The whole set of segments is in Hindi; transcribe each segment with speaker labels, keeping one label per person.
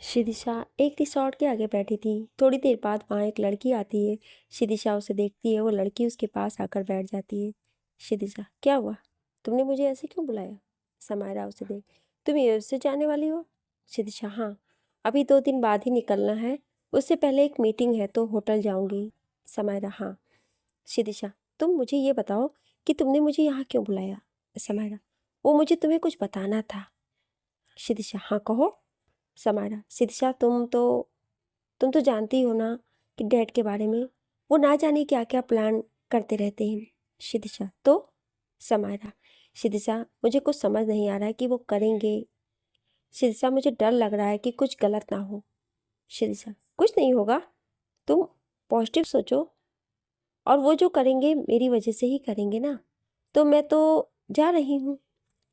Speaker 1: शिदिशा एक रिसॉर्ट के आगे बैठी थी। थोड़ी देर बाद वहाँ एक लड़की आती है। शिदिशा उसे देखती है। वो लड़की उसके पास आकर बैठ जाती है। शिदिशा, क्या हुआ? तुमने मुझे ऐसे क्यों बुलाया? समायरा उसे देख, तुम यूएस से जाने वाली हो? शिदिशा, हाँ, अभी 2 दिन बाद ही निकलना है। उससे पहले एक मीटिंग है तो होटल जाऊंगी। समायरा, हाँ। शिदिशा, तुम मुझे ये बताओ कि तुमने मुझे यहाँ क्यों बुलाया? समायरा, वो मुझे तुम्हें कुछ बताना था। शिदिशा, हाँ कहो। समायरा, शिदिशा, तुम तो जानती हो ना कि डैड के बारे में। वो ना जाने क्या क्या प्लान करते रहते हैं। शिदिशा, तो? समायरा, शिदिशा, मुझे कुछ समझ नहीं आ रहा है कि वो करेंगे। शिदिशा, मुझे डर लग रहा है कि कुछ गलत ना हो। शिदिशा, कुछ नहीं होगा, तुम पॉजिटिव सोचो। और वो जो करेंगे मेरी वजह से ही करेंगे ना। तो मैं तो जा रही हूँ।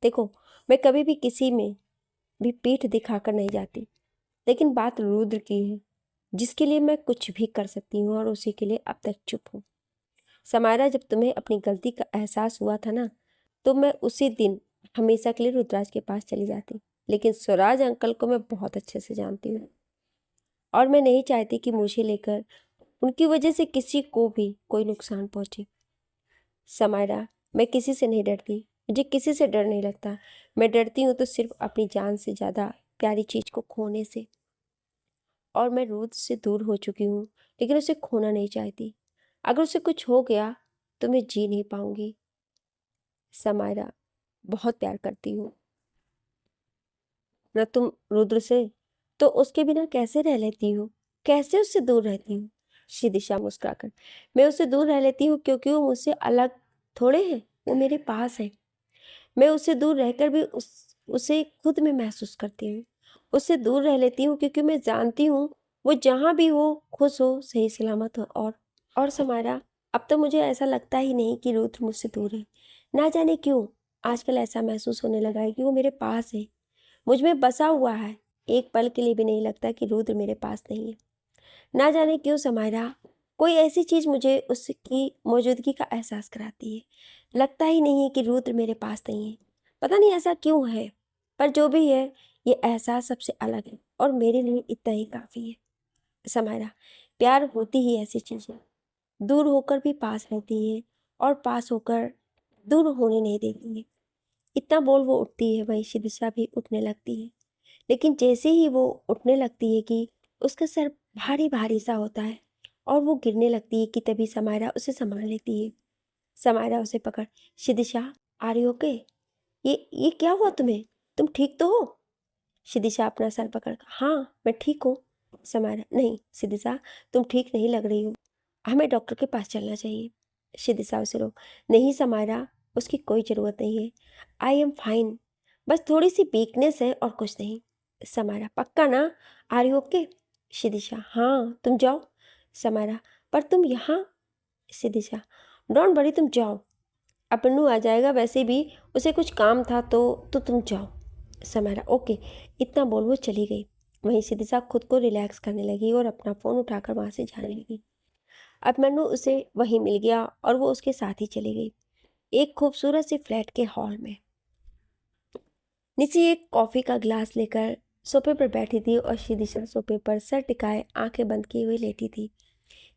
Speaker 1: देखो, मैं कभी भी किसी में भी पीठ दिखाकर नहीं जाती। लेकिन बात रुद्र की है, जिसके लिए मैं कुछ भी कर सकती हूँ और उसी के लिए अब तक चुप हूँ। समायरा, जब तुम्हें अपनी गलती का एहसास हुआ था ना, तो मैं उसी दिन हमेशा के लिए रुद्राज के पास चली जाती। लेकिन स्वराज अंकल को मैं बहुत अच्छे से जानती हूँ और मैं नहीं चाहती कि मुझे लेकर उनकी वजह से किसी को भी कोई नुकसान पहुंचे। समायरा, मैं किसी से नहीं डरती। मुझे किसी से डर नहीं लगता। मैं डरती हूँ तो सिर्फ अपनी जान से ज़्यादा प्यारी चीज़ को खोने से। और मैं रुद्र से दूर हो चुकी हूँ, लेकिन उसे खोना नहीं चाहती। अगर उसे कुछ हो गया तो मैं जी नहीं पाऊंगी। समायरा, बहुत प्यार करती हूँ ना तुम रुद्र से, तो उसके बिना कैसे रह लेती हो? कैसे उससे दूर रहती हूँ? शिदिशा मुस्कुराकर, मैं उससे दूर रह लेती हूँ क्योंकि वो मुझसे अलग थोड़े हैं। वो मेरे पास है। मैं उससे दूर रहकर भी उसे खुद में महसूस करती हूँ। उससे दूर रह लेती हूँ क्योंकि मैं जानती हूँ वो जहाँ भी हो खुश हो, सही सलामत हो। और समायरा, अब तो मुझे ऐसा लगता ही नहीं कि रुद्र मुझसे दूर है। ना जाने क्यों आजकल ऐसा महसूस होने लगा है कि वो मेरे पास है, मुझ में बसा हुआ है। एक पल के लिए भी नहीं लगता कि रुद्र मेरे पास नहीं है। ना जाने क्यों समायरा, कोई ऐसी चीज़ मुझे उसकी मौजूदगी का एहसास कराती है। लगता ही नहीं है कि रुद्र मेरे पास नहीं है। पता नहीं ऐसा क्यों है, पर जो भी है, ये एहसास सबसे अलग है और मेरे लिए इतना ही काफ़ी है। समायरा, प्यार होती ही ऐसी चीज़ है, दूर होकर भी पास रहती है और पास होकर दूर होने नहीं देती है। इतना बोल वो उठती है, वहीं शिदिशा भी उठने लगती है। लेकिन जैसे ही वो उठने लगती है कि उसका सर भारी भारी सा होता है और वो गिरने लगती है कि तभी समायरा उसे संभाल लेती है। समायरा उसे पकड़, शिदिशा, आर यू ओके? ये क्या हुआ तुम्हें? तुम ठीक तो हो? शिदिशा अपना सर पकड़, हाँ मैं ठीक हूँ। समायरा, नहीं शिदिशा, तुम ठीक नहीं लग रही हो, हमें डॉक्टर के पास चलना चाहिए। शिदिशा उसे रोक, नहीं समायरा, उसकी कोई ज़रूरत नहीं है। आई एम फाइन, बस थोड़ी सी वीकनेस है और कुछ नहीं। समायरा, पक्का ना? Are you okay? शिदिशा, हाँ तुम जाओ। समायरा, पर तुम यहाँ? शिदिशा, डोंट वरी, तुम जाओ, अपनू आ जाएगा, वैसे भी उसे कुछ काम था तो तुम जाओ। समायरा, ओके। इतना बोल वो चली गई। वहीं शिदिशा खुद को रिलैक्स करने लगी और अपना फ़ोन उठाकर वहाँ से जाने लगी। अब मन्नू उसे वहीं मिल गया और वो उसके साथ ही चली गई, एक खूबसूरत सी फ्लैट के हॉल में। निशी एक कॉफ़ी का ग्लास लेकर सोफे पर बैठी थी और शिदिशा सोफे पर सर टिकाए आंखें बंद किए हुए लेटी थी।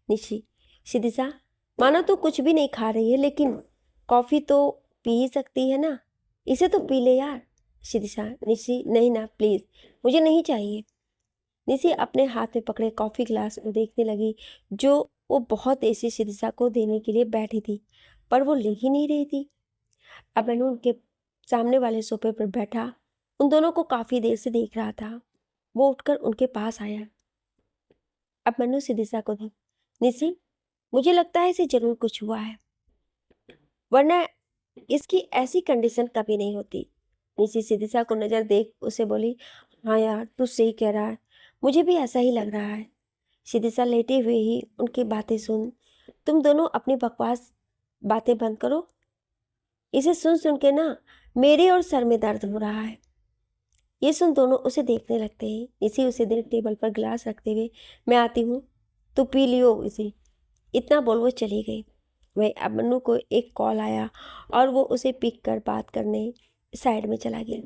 Speaker 1: निशी, शिदिशा, मानो तो कुछ भी नहीं खा रही है, लेकिन कॉफ़ी तो पी ही सकती है ना, इसे तो पी ले यार। शिदिशा, निशी, नहीं ना प्लीज़, मुझे नहीं चाहिए। निशी अपने हाथ में पकड़े कॉफ़ी ग्लास को देखने लगी, जो वो बहुत ऐसी शिदिशा को देने के लिए बैठी थी, पर वो ले ही नहीं रही थी। अब मैंने उनके सामने वाले सोफे पर बैठा उन दोनों को काफ़ी देर से देख रहा था। वो उठकर उनके पास आया। अब मनु शिदिशा को देख, निशी, मुझे लगता है इसे जरूर कुछ हुआ है, वरना इसकी ऐसी कंडीशन कभी नहीं होती। निशी शिदिशा को नज़र देख उसे बोली, हाँ यार तू सही कह रहा है, मुझे भी ऐसा ही लग रहा है। शिदिशा लेटे हुए ही उनकी बातें सुन, तुम दोनों अपनी बकवास बातें बंद करो, इसे सुन सुन के ना मेरे और सर में दर्द हो रहा है। ये सुन दोनों उसे देखने लगते हैं। इसी उसे दिन टेबल पर ग्लास रखते हुए, मैं आती हूँ, तो पी लियो इसे, इतना बोल वो चली गई। वही अब मन्नू को एक कॉल आया और वो उसे पिक कर बात करने साइड में चला गया।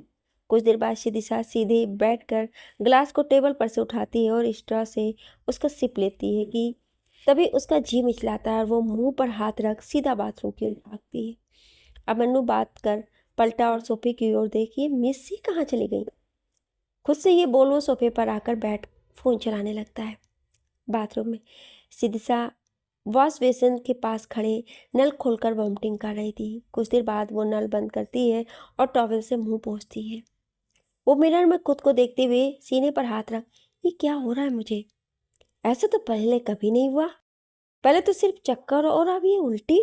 Speaker 1: कुछ देर बाद शिदिशा सीधे बैठकर ग्लास को टेबल पर से उठाती है और स्ट्रॉ से उसका सिप लेती है कि तभी उसका जी मिचलाता है और वो मुंह पर हाथ रख सीधा बाथरूम की ओर भागती है। अभिमन्यु बात कर पलटा और सोफे की ओर देखिए मिस्सी कहाँ चली गई। खुद से ये बोल वो सोफे पर आकर बैठ फोन चलाने लगता है। बाथरूम में शिदिशा वॉश बेसिन के पास खड़े नल खोलकर वॉमिटिंग कर रही थी। कुछ देर बाद वो नल बंद करती है और टॉवल से मुंह पोंछती है। वो मिरर में खुद को देखते हुए सीने पर हाथ रख, ये क्या हो रहा है मुझे? ऐसा तो पहले कभी नहीं हुआ। पहले तो सिर्फ चक्कर और अब ये उल्टी।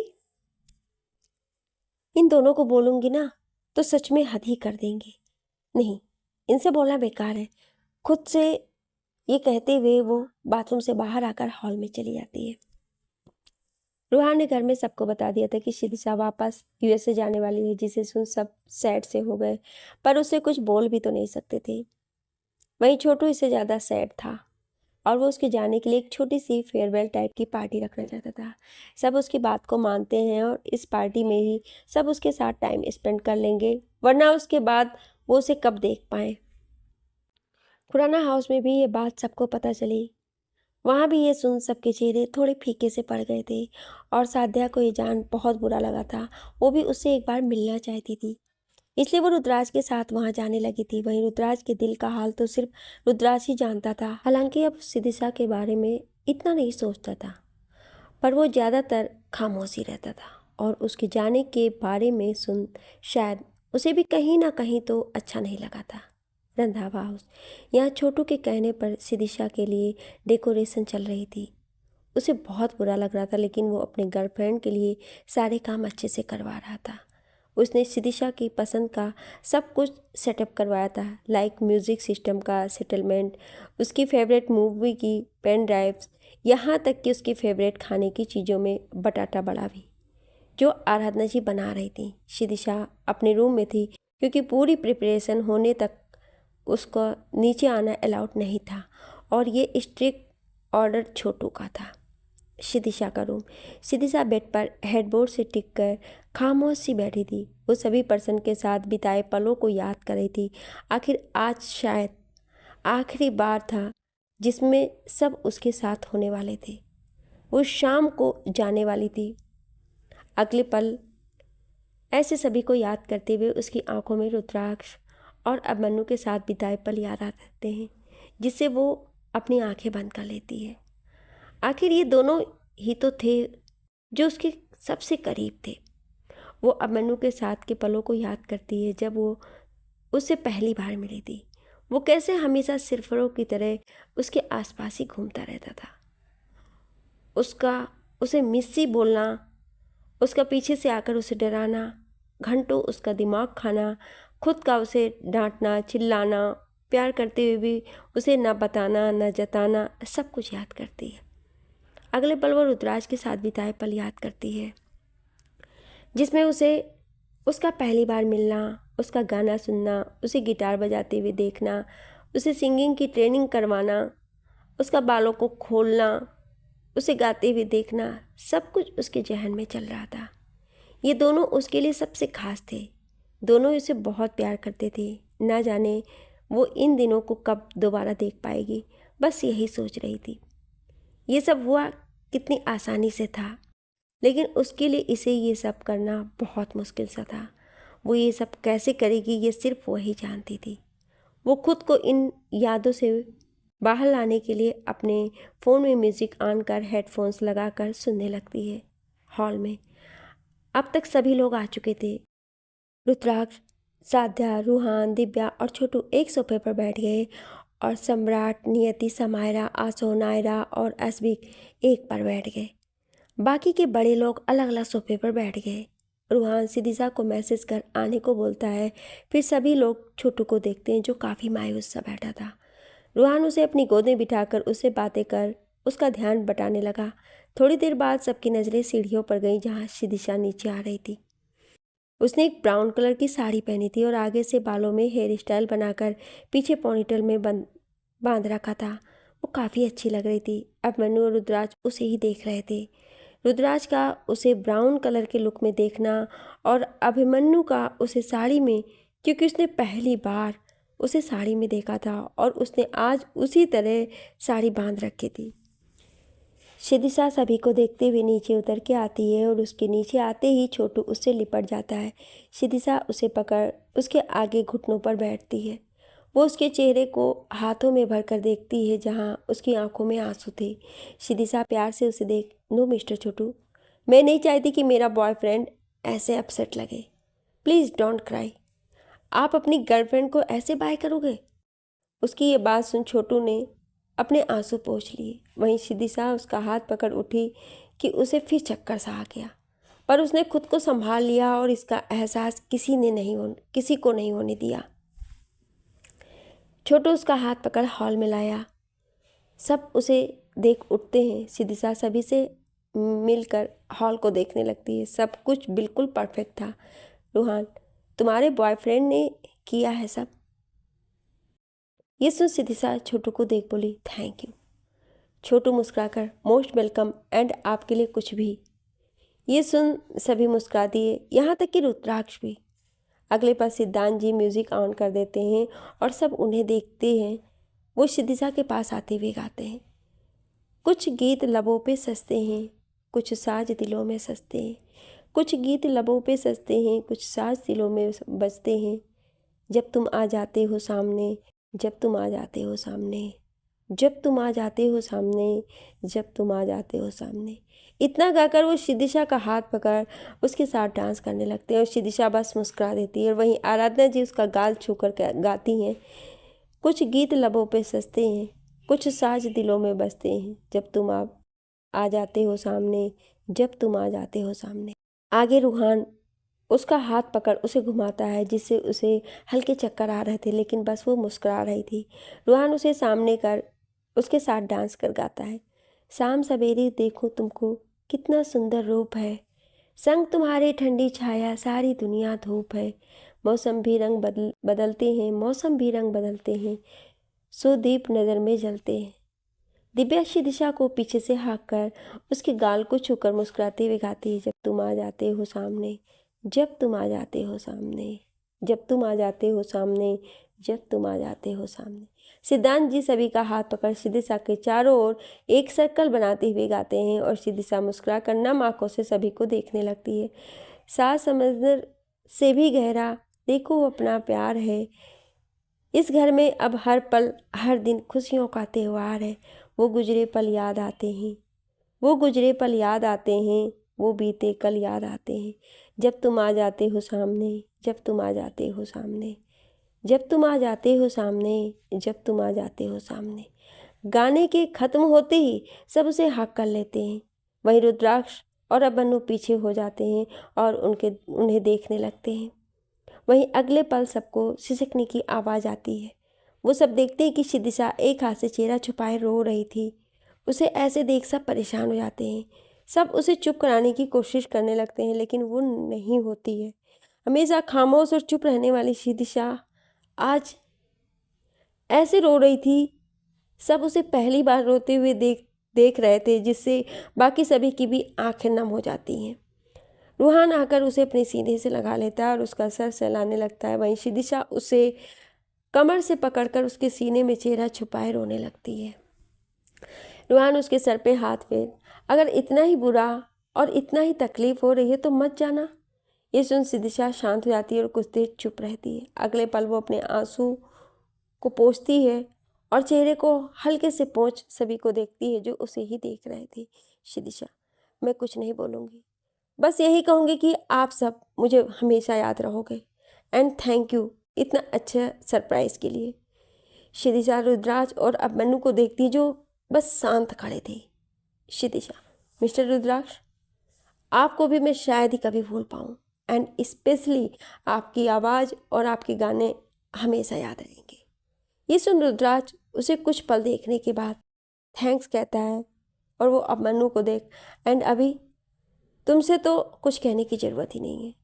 Speaker 1: इन दोनों को बोलूंगी ना तो सच में हद ही कर देंगे। नहीं, इनसे बोलना बेकार है। खुद से ये कहते हुए वो बाथरूम से बाहर आकर हॉल में चली जाती है। रूहान ने घर में सबको बता दिया था कि शिदिशा वापस यूएसए जाने वाली है, जिसे सुन सब सैड से हो गए, पर उसे कुछ बोल भी तो नहीं सकते थे। वहीं छोटू इससे ज़्यादा सैड था और वो उसके जाने के लिए एक छोटी सी फेयरवेल टाइप की पार्टी रखना चाहता था। सब उसकी बात को मानते हैं और इस पार्टी में ही सब उसके साथ टाइम स्पेंड कर लेंगे, वरना उसके बाद वो उसे कब देख पाए। खुराना हाउस में भी ये बात सबको पता चली। वहाँ भी ये सुन सबके चेहरे थोड़े फीके से पड़ गए थे और साध्या को ये जान बहुत बुरा लगा था। वो भी उससे एक बार मिलना चाहती थी, इसलिए वो रुद्राज के साथ वहाँ जाने लगी थी। वहीं रुद्राज के दिल का हाल तो सिर्फ रुद्राज ही जानता था। हालांकि अब शिदिशा के बारे में इतना नहीं सोचता था, पर वो ज़्यादातर खामोशी रहता था और उसके जाने के बारे में सुन शायद उसे भी कहीं ना कहीं तो अच्छा नहीं लगा था। रंधावा हाउस, यहाँ छोटू के कहने पर शिदिशा के लिए डेकोरेशन चल रही थी। उसे बहुत बुरा लग रहा था, लेकिन वो अपने गर्लफ्रेंड के लिए सारे काम अच्छे से करवा रहा था। उसने शिदिशा की पसंद का सब कुछ सेटअप करवाया था, लाइक म्यूज़िक सिस्टम का सेटलमेंट, उसकी फेवरेट मूवी की पेन ड्राइव्स, यहाँ तक कि उसकी फेवरेट खाने की चीज़ों में बटाटा बड़ा भी, जो आराधना जी बना रही थी। शिदिशा अपने रूम में थी क्योंकि पूरी प्रिपरेशन होने तक उसको नीचे आना अलाउड नहीं था और ये स्ट्रिक्ट ऑर्डर छोटू का था। शिदिशा का रूम। शिदिशा बेड पर हेडबोर्ड से टिक कर खामोश सी बैठी थी। वो सभी पर्सन के साथ बिताए पलों को याद कर रही थी। आखिर आज शायद आखिरी बार था जिसमें सब उसके साथ होने वाले थे। वो शाम को जाने वाली थी। अगले पल ऐसे सभी को याद करते हुए उसकी आंखों में रुद्राक्ष और अभिमन्यु के साथ बिताए पल याद आते हैं, जिससे वो अपनी आंखें बंद कर लेती है। आखिर ये दोनों ही तो थे जो उसके सबसे करीब थे। वो अभिमन्यु के साथ के पलों को याद करती है जब वो उससे पहली बार मिली थी। वो कैसे हमेशा सिरफरों की तरह उसके आसपास ही घूमता रहता था। उसे मिस्सी बोलना, उसका पीछे से आकर उसे डराना, घंटों उसका दिमाग खाना, खुद का उसे डांटना, चिल्लाना, प्यार करते हुए भी उसे न बताना न जताना, सब कुछ याद करती है। अगले पल वो रुद्राज के साथ बिताए पल याद करती है, जिसमें उसे उसका पहली बार मिलना, उसका गाना सुनना, उसे गिटार बजाते हुए देखना, उसे सिंगिंग की ट्रेनिंग करवाना, उसका बालों को खोलना, उसे गाते हुए देखना, सब कुछ उसके जहन में चल रहा था। ये दोनों उसके लिए सबसे खास थे। दोनों उसे बहुत प्यार करते थे। ना जाने वो इन दिनों को कब दोबारा देख पाएगी, बस यही सोच रही थी। ये सब हुआ कितनी आसानी से था, लेकिन उसके लिए इसे ये सब करना बहुत मुश्किल सा था। वो ये सब कैसे करेगी ये सिर्फ वही जानती थी। वो खुद को इन यादों से बाहर लाने के लिए अपने फ़ोन में म्यूज़िक ऑन कर हेडफोन्स लगाकर सुनने लगती है। हॉल में अब तक सभी लोग आ चुके थे। रुद्राक्ष, साध्या, रूहान, दिव्या और छोटू एक सोफे पर बैठ गए और सम्राट, नियति, समायरा, आसो, नायरा और अस्बिक एक पर बैठ गए। बाकी के बड़े लोग अलग अलग सोफे पर बैठ गए। रूहान शिदिशा को मैसेज कर आने को बोलता है। फिर सभी लोग छोटू को देखते हैं जो काफ़ी मायूस सा बैठा था। रूहान उसे अपनी गोद में बिठाकर उससे बातें कर उसका ध्यान बटाने लगा। थोड़ी देर बाद सबकी नज़रें सीढ़ियों पर गईं जहाँ शिदिशा नीचे आ रही थी। उसने एक ब्राउन कलर की साड़ी पहनी थी और आगे से बालों में हेयर स्टाइल बनाकर पीछे पोनीटेल में बांध रखा था। वो काफ़ी अच्छी लग रही थी। अब मनु और रुद्राज उसे ही देख रहे थे। रुद्राज का उसे ब्राउन कलर के लुक में देखना और अभिमन्यु का उसे साड़ी में क्योंकि उसने पहली बार उसे साड़ी में देखा था और उसने आज उसी तरह साड़ी बांध रखी थी। शिदिशा सभी को देखते हुए नीचे उतर के आती है और उसके नीचे आते ही छोटू उससे लिपट जाता है। शिदिशा उसे पकड़ उसके आगे घुटनों पर बैठती है। वो उसके चेहरे को हाथों में भरकर देखती है जहाँ उसकी आंखों में आंसू थे। शिदिशा प्यार से उसे देख, नो मिस्टर छोटू, मैं नहीं चाहती कि मेरा बॉयफ्रेंड ऐसे अपसेट लगे। Please don't cry. आप अपनी गर्लफ्रेंड को ऐसे बाय करोगे? उसकी ये बात सुन छोटू ने अपने आंसू पोंछ लिए। वहीं शिदिशा उसका हाथ पकड़ उठी कि उसे फिर चक्कर सा आ गया, पर उसने खुद को संभाल लिया और इसका एहसास किसी को नहीं होने दिया। छोटू उसका हाथ पकड़ हॉल में लाया। सब उसे देख उठते हैं। शिदिशा सभी से मिलकर हॉल को देखने लगती है। सब कुछ बिल्कुल परफेक्ट था। रूहान, तुम्हारे बॉयफ्रेंड ने किया है सब। ये सुन शिदिशा छोटू को देख बोली, थैंक यू। छोटू मुस्कुराकर, मोस्ट वेलकम, एंड आपके लिए कुछ भी। ये सुन सभी मुस्कुरा दिए, यहाँ तक कि रुद्राक्ष भी। अगले पल सिद्धांत जी म्यूज़िक ऑन कर देते हैं और सब उन्हें देखते हैं। वो शिदिशा के पास आते हुए गाते हैं, कुछ गीत लबों पे सजते हैं, कुछ साज दिलों में सजते हैं। कुछ गीत लबों पे सजते हैं, कुछ साज दिलों में बजते हैं। जब तुम आ जाते हो सामने, जब तुम आ जाते हो सामने, जब तुम आ जाते हो सामने, जब तुम आ जाते हो सामने। इतना गाकर वो शिदिशा का हाथ पकड़ उसके साथ डांस करने लगते हैं और शिदिशा बस मुस्कुरा देती है। और वहीं आराधना जी उसका गाल छूकर गाती हैं, कुछ गीत लबों पे सजते हैं, कुछ साज दिलों में बजते हैं। जब तुम आ जाते हो सामने, जब तुम आ जाते हो सामने। आगे रूहान उसका हाथ पकड़ उसे घुमाता है, जिससे उसे हल्के चक्कर आ रहे थे, लेकिन बस वो मुस्कुरा रही थी। रूहान उसे सामने कर उसके साथ डांस कर गाता है, शाम सवेरे देखो तुमको कितना सुंदर रूप है, संग तुम्हारे ठंडी छाया सारी दुनिया धूप है। मौसम भी रंग बदलते हैं, मौसम भी रंग बदलते हैं, सो दीप नज़र में जलते हैं। दिव्या शिदिशा को पीछे से हाँक कर उसके गाल को छूकर मुस्कुराते हुए गाती है, जब तुम आ जाते हो सामने, जब तुम आ जाते हो सामने, जब तुम आ जाते हो सामने, जब तुम आ जाते हो सामने। सिद्धांत जी सभी का हाथ पकड़ शिदिशा के चारों ओर एक सर्कल बनाते हुए गाते हैं और शिदिशा मुस्कुरा कर नम आंखों से सभी को देखने लगती है। सास समंदर से भी गहरा देखो अपना प्यार है, इस घर में अब हर पल हर दिन खुशियों का त्यौहार है। वो गुजरे पल याद आते हैं, वो गुजरे पल याद आते हैं, वो बीते कल याद आते हैं। जब तुम आ जाते हो सामने, जब तुम आ जाते हो सामने, जब तुम आ जाते हो सामने, जब तुम आ जाते हो सामने। गाने के खत्म होते ही सब उसे हक कर लेते हैं। वहीं रुद्राक्ष और अबन्नू पीछे हो जाते हैं और उन्हें देखने लगते हैं। वहीं अगले पल सबको सिसकने की आवाज़ आती है। वो सब देखते हैं कि शिदिशा एक हाथ से चेहरा छुपाए रो रही थी। उसे ऐसे देख सब परेशान हो जाते हैं। सब उसे चुप कराने की कोशिश करने लगते हैं, लेकिन वो नहीं होती है। हमेशा खामोश और चुप रहने वाली शिदिशा आज ऐसे रो रही थी। सब उसे पहली बार रोते हुए देख रहे थे, जिससे बाकी सभी की भी आंखें नम हो जाती हैं। रूहान आकर उसे अपने सीने से लगा लेता है और उसका सर सहलाने लगता है। वहीं शिदिशा उसे कमर से पकड़कर उसके सीने में चेहरा छुपाए रोने लगती है। रूहान उसके सर पे हाथ फेर, अगर इतना ही बुरा और इतना ही तकलीफ हो रही है तो मत जाना। ये सुन शिदिशा शांत हो जाती है और कुछ देर चुप रहती है। अगले पल वो अपने आंसू को पोंछती है और चेहरे को हल्के से पोंछ सभी को देखती है जो उसे ही देख रहे थे। शिदिशा, मैं कुछ नहीं बोलूँगी, बस यही कहूँगी कि आप सब मुझे हमेशा याद रहोगे, एंड थैंक यू इतना अच्छा सरप्राइज़ के लिए। शिदिशा रुद्राक्ष और अबन्नू को देखती जो बस शांत खड़े थे। शिदिशा, मिस्टर रुद्राक्ष, आपको भी मैं शायद ही कभी भूल पाऊँ, एंड स्पेशली आपकी आवाज़ और आपके गाने हमेशा याद रहेंगे। ये सुन रुद्राक्ष उसे कुछ पल देखने के बाद थैंक्स कहता है और वो अबन्नू को देख, एंड अभी तुमसे तो कुछ कहने की ज़रूरत ही नहीं है।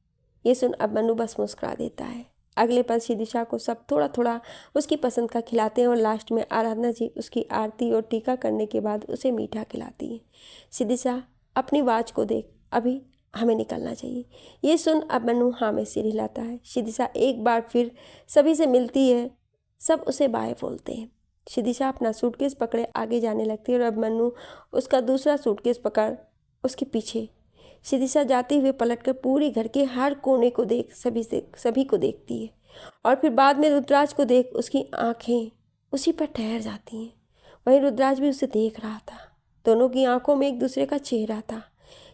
Speaker 1: ये सुन अबन्नू बस मुस्कुरा देता है। अगले पल शिदिशा को सब थोड़ा थोड़ा उसकी पसंद का खिलाते हैं और लास्ट में आराधना जी उसकी आरती और टीका करने के बाद उसे मीठा खिलाती है। शिदिशा, अपनी वॉच को देख, अभी हमें निकलना चाहिए। ये सुन अभिमन्यु हाँ में सिर हिलाता है। शिदिशा एक बार फिर सभी से मिलती है, सब उसे बाय बोलते हैं। शिदिशा अपना सूटकेस पकड़े आगे जाने लगती है और अभिमन्यु उसका दूसरा सूटकेस पकड़ उसके पीछे। शिदिशा जाते हुए पलटकर पूरे घर के हर कोने को देख सभी को देखती है और फिर बाद में रुद्राज को देख उसकी आंखें उसी पर ठहर जाती हैं। वहीं रुद्राज भी उसे देख रहा था। दोनों की आंखों में एक दूसरे का चेहरा था।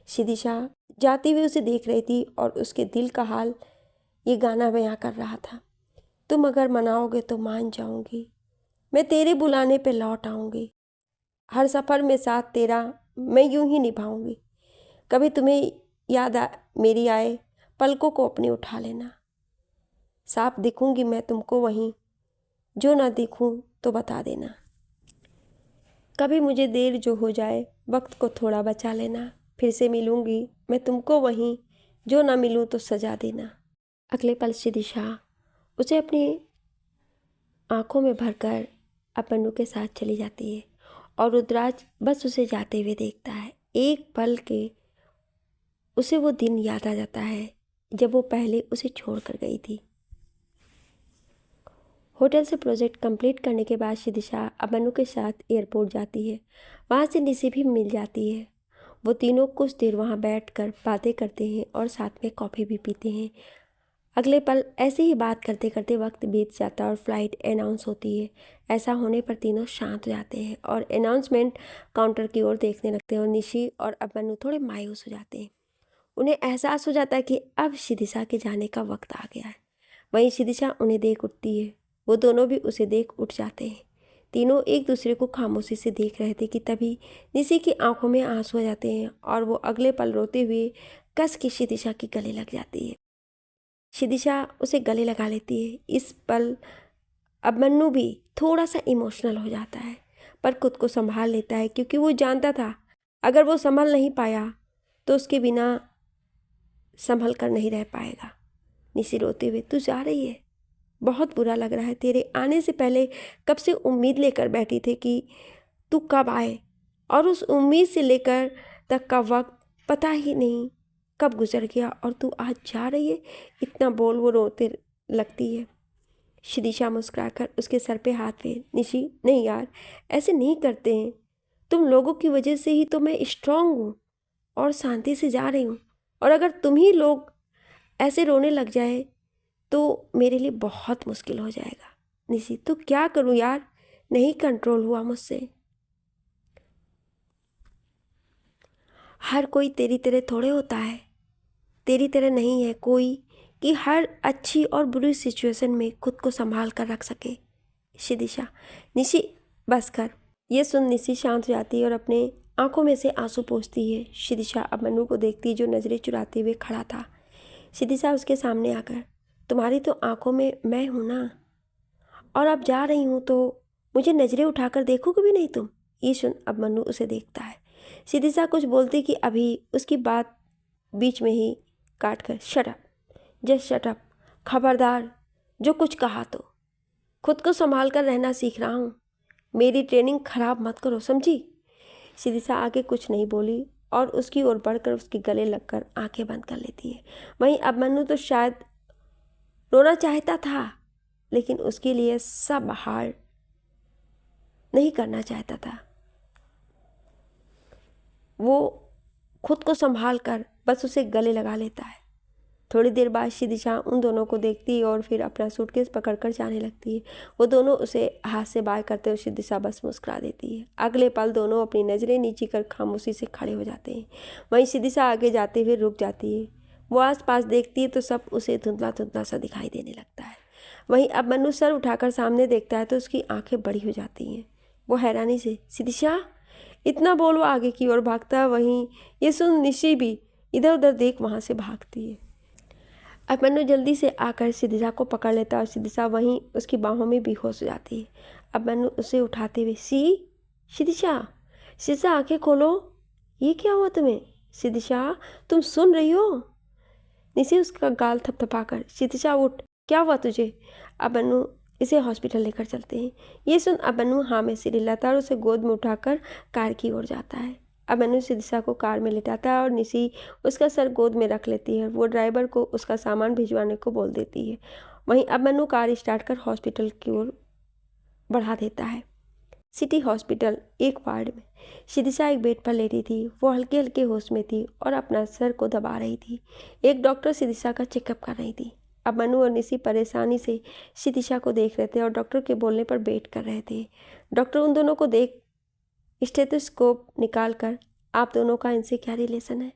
Speaker 1: शिदिशा जाती हुई उसे देख रही थी और उसके दिल का हाल ये गाना बयां कर रहा था। तुम अगर मनाओगे तो मान जाऊंगी, मैं तेरे बुलाने पे लौट आऊंगी, हर सफ़र में साथ तेरा मैं यूं ही निभाऊंगी। कभी तुम्हें मेरी आए पलकों को अपनी उठा लेना, साफ दिखूंगी मैं तुमको वहीं, जो ना दिखूं तो बता देना। कभी मुझे देर जो हो जाए वक्त को थोड़ा बचा लेना, फिर से मिलूंगी मैं तुमको वहीं, जो ना मिलूं तो सजा देना। अगले पल शिदिशा उसे अपनी आंखों में भरकर अभिमन्यु के साथ चली जाती है और रुद्राज बस उसे जाते हुए देखता है। एक पल के उसे वो दिन याद आ जाता है जब वो पहले उसे छोड़ कर गई थी। होटल से प्रोजेक्ट कंप्लीट करने के बाद शिदिशा अभिमन्यु के साथ एयरपोर्ट जाती है। वहाँ से निशी भी मिल जाती है। वो तीनों कुछ देर वहाँ बैठकर बातें करते हैं और साथ में कॉफ़ी भी पीते हैं। अगले पल ऐसे ही बात करते करते वक्त बीत जाता है और फ्लाइट अनाउंस होती है। ऐसा होने पर तीनों शांत हो जाते हैं और अनाउंसमेंट काउंटर की ओर देखने लगते हैं और निशी और अभिमन्यु थोड़े मायूस हो जाते हैं। उन्हें एहसास हो जाता है कि अब शिदिशा के जाने का वक्त आ गया है। वहीं शिदिशा उन्हें देख उठती है। वो दोनों भी उसे देख उठ जाते हैं। तीनों एक दूसरे को खामोशी से देख रहे थे कि तभी निशी की आंखों में आंसू आ जाते हैं और वो अगले पल रोते हुए कस के शिदिशा के गले लग जाती है। शिदिशा उसे गले लगा लेती है। इस पल अभिमन्यु भी थोड़ा सा इमोशनल हो जाता है, पर खुद को संभाल लेता है क्योंकि वो जानता था अगर वो संभल नहीं पाया तो उसके बिना संभल कर नहीं रह पाएगा। निशी रोते हुए, तू जा रही है, बहुत बुरा लग रहा है। तेरे आने से पहले कब से उम्मीद लेकर बैठी थी कि तू कब आए, और उस उम्मीद से लेकर तक का वक्त पता ही नहीं कब गुजर गया और तू आज जा रही है। इतना बोल वो रोते लगती है। शिदिशा मुस्कुराकर उसके सर पे हाथ फेर, निशी नहीं यार, ऐसे नहीं करते हैं। तुम लोगों की वजह से ही तो मैं स्ट्रांग हूँ और शांति से जा रही हूँ, और अगर तुम ही लोग ऐसे रोने लग जाए तो मेरे लिए बहुत मुश्किल हो जाएगा। निशी, तो क्या करूँ यार, नहीं कंट्रोल हुआ मुझसे। हर कोई तेरी तरह थोड़े होता है, तेरी तरह नहीं है कोई कि हर अच्छी और बुरी सिचुएशन में खुद को संभाल कर रख सके। शिदिशा, निशी बस कर। ये सुन निशी शांत हो जाती है और अपने आंखों में से आंसू पोंछती है। शिदिशा अभिमन्यु को देखती जो नज़रें चुराते हुए खड़ा था। शिदिशा उसके सामने आकर, तुम्हारी तो आंखों में मैं हूँ ना, और अब जा रही हूँ तो मुझे नज़रें उठाकर देखोगे भी नहीं तुम। ये सुन अभिमन्यु उसे देखता है। शिदिशा कुछ बोलती कि अभी उसकी बात बीच में ही काट कर, shut up, just shut up, खबरदार जो कुछ कहा तो। खुद को संभाल कर रहना सीख रहा हूँ, मेरी ट्रेनिंग खराब मत करो, समझी। शिदिशा आगे कुछ नहीं बोली और उसकी ओर बढ़कर उसके गले लगकर आंखें बंद कर लेती है। वहीं अभिमन्यु तो शायद रोना चाहता था लेकिन उसके लिए सब हार नहीं करना चाहता था। वो खुद को संभाल कर बस उसे गले लगा लेता है। थोड़ी देर बाद शिदिशा उन दोनों को देखती है और फिर अपना सूटकेस पकड़कर जाने लगती है। वो दोनों उसे हाथ से बाय करते हुए शिदिशा बस मुस्कुरा देती है। अगले पल दोनों अपनी नज़रें नीची कर खामोशी से खड़े हो जाते हैं। वहीं शिदिशा आगे जाते हुए रुक जाती है। वो आसपास देखती है तो सब उसे धुंधला धुंधला सा दिखाई देने लगता है। वहीं अभिमन्यु सर उठाकर सामने देखता है तो उसकी आंखें बड़ी हो जाती हैं। वो हैरानी से, शिदिशा, इतना बोल वो आगे की ओर भागता है। वहीं ये सुन निशी भी इधर उधर देख वहाँ से भागती है। अभिमन्यु जल्दी से आकर शिदिशा को पकड़ लेता है और शिदिशा वहीं उसकी बाहों में बेहोश हो जाती है। अभिमन्यु उसे उठाते हुए, शिदिशा, शिदिशा आंखें खोलो, ये क्या हुआ तुम्हें? शिदिशा, तुम सुन रही हो? निशी उसका गाल थपथपाकर, शिदिशा उठ, क्या हुआ तुझे? अभिमन्यु इसे हॉस्पिटल लेकर चलते हैं। ये सुन अभिमन्यु हाँ में सिर हिलाता है और उसे गोद में उठाकर कार की ओर जाता है। अब मनु सिदिशा को कार में लिटाता है और निशी उसका सर गोद में रख लेती है। वो ड्राइवर को उसका सामान भिजवाने को बोल देती है। वहीं अब मनु कार स्टार्ट कर हॉस्पिटल की ओर बढ़ा देता है। सिटी हॉस्पिटल एक वार्ड में सिदिशा एक बेड पर लेटी थी। वो हल्के हल्के होश में थी और अपना सर को दबा रही थी। एक डॉक्टर सिदिशा का चेकअप कर रही थी। अब मनु और निशी परेशानी से सिदिशा को देख रहे थे और डॉक्टर के बोलने पर वेट कर रहे थे। डॉक्टर उन दोनों को देख स्टेथोस्कोप निकाल कर, आप दोनों का इनसे क्या रिलेशन है?